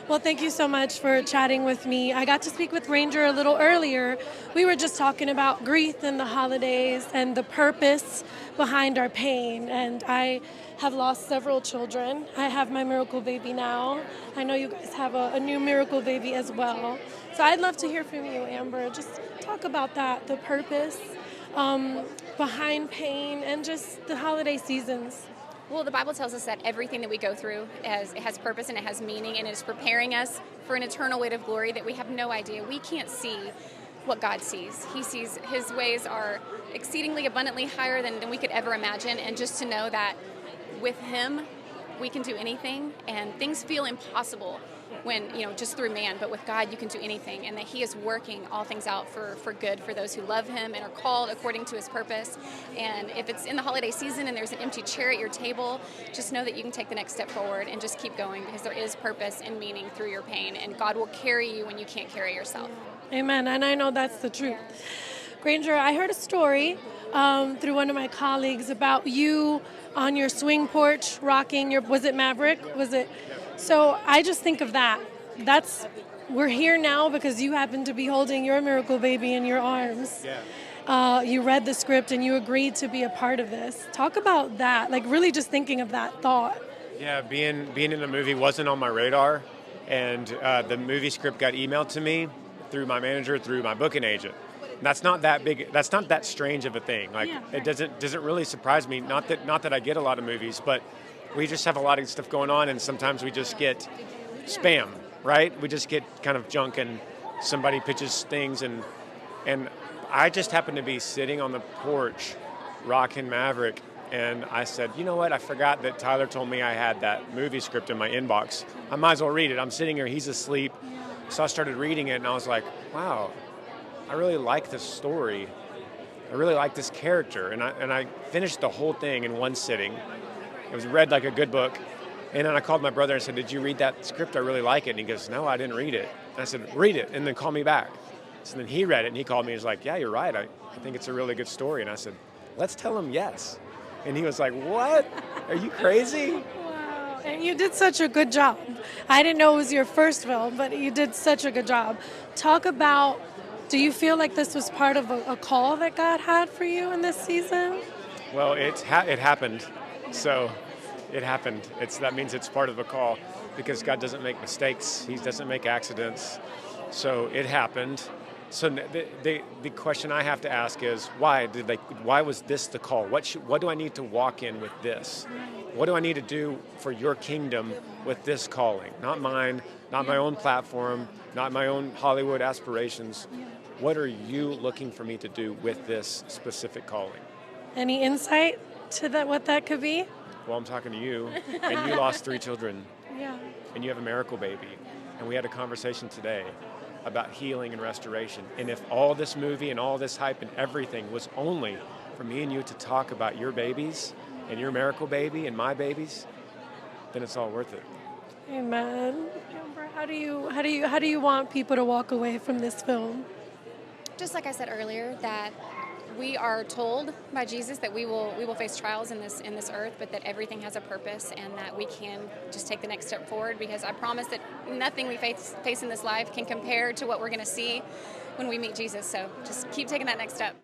Well, thank you so much for chatting with me. I got to speak with Granger a little earlier. We were just talking about grief in the holidays and the purpose behind our pain. And I have lost several children. I have my miracle baby now. I know you guys have a new miracle baby as well. So I'd love to hear from you, Amber. Just talk about that, the purpose um, behind pain and just the holiday seasons. Well, the Bible tells us that everything that we go through it has purpose and it has meaning, and it is preparing us for an eternal weight of glory that we have no idea. We can't see what God sees. He sees His ways are exceedingly abundantly higher than we could ever imagine, and just to know that with Him we can do anything, and things feel impossible when, just through man, but with God you can do anything, and that He is working all things out for good for those who love Him and are called according to His purpose. And if it's in the holiday season and there's an empty chair at your table, just know that you can take the next step forward and just keep going, because there is purpose and meaning through your pain, and God will carry you when you can't carry yourself. Amen. And I know that's the truth. Granger, I heard a story through one of my colleagues about you on your swing porch rocking your, was it Maverick? Was it? So I just think of that. We're here now because you happen to be holding your miracle baby in your arms. Yeah. You read the script and you agreed to be a part of this. Talk about that, like really just thinking of that thought. Yeah, being in the movie wasn't on my radar, and the movie script got emailed to me through my manager, through my booking agent. And that's not that big. That's not that strange of a thing. Like, Yeah, it doesn't really surprise me. Not that I get a lot of movies, but we just have a lot of stuff going on, and sometimes we just get spam, right? We just get kind of junk, and somebody pitches things, and I just happened to be sitting on the porch rocking Maverick, and I said, you know what? I forgot that Tyler told me I had that movie script in my inbox. I might as well read it. I'm sitting here, he's asleep. So I started reading it, and I was like, wow, I really like this story. I really like this character. And I finished the whole thing in one sitting. It was read like a good book. And then I called my brother and said, did you read that script? I really like it. And he goes, no, I didn't read it. And I said, read it, and then call me back. So then he read it, and he called me. He was like, yeah, you're right. I think it's a really good story. And I said, let's tell him yes. And he was like, what? Are you crazy? Wow, and you did such a good job. I didn't know it was your first film, but you did such a good job. Talk about, do you feel like this was part of a call that God had for you in this season? Well, it happened. So it happened. That means it's part of a call, because God doesn't make mistakes. He doesn't make accidents. So it happened. So the question I have to ask is, why was this the call? What do I need to walk in with this? What do I need to do for your kingdom with this calling? Not mine, not my own platform, not my own Hollywood aspirations. What are you looking for me to do with this specific calling? Any insight to that, what that could be? Well, I'm talking to you, and you lost 3 children, Yeah. and you have a miracle baby. And we had a conversation today about healing and restoration. And if all this movie and all this hype and everything was only for me and you to talk about your babies and your miracle baby and my babies, then it's all worth it. Amen. Amber, how do you want people to walk away from this film? Just like I said earlier, that we are told by Jesus that we will face trials in this earth, but that everything has a purpose, and that we can just take the next step forward, because I promise that nothing we face in this life can compare to what we're going to see when we meet Jesus. So just keep taking that next step.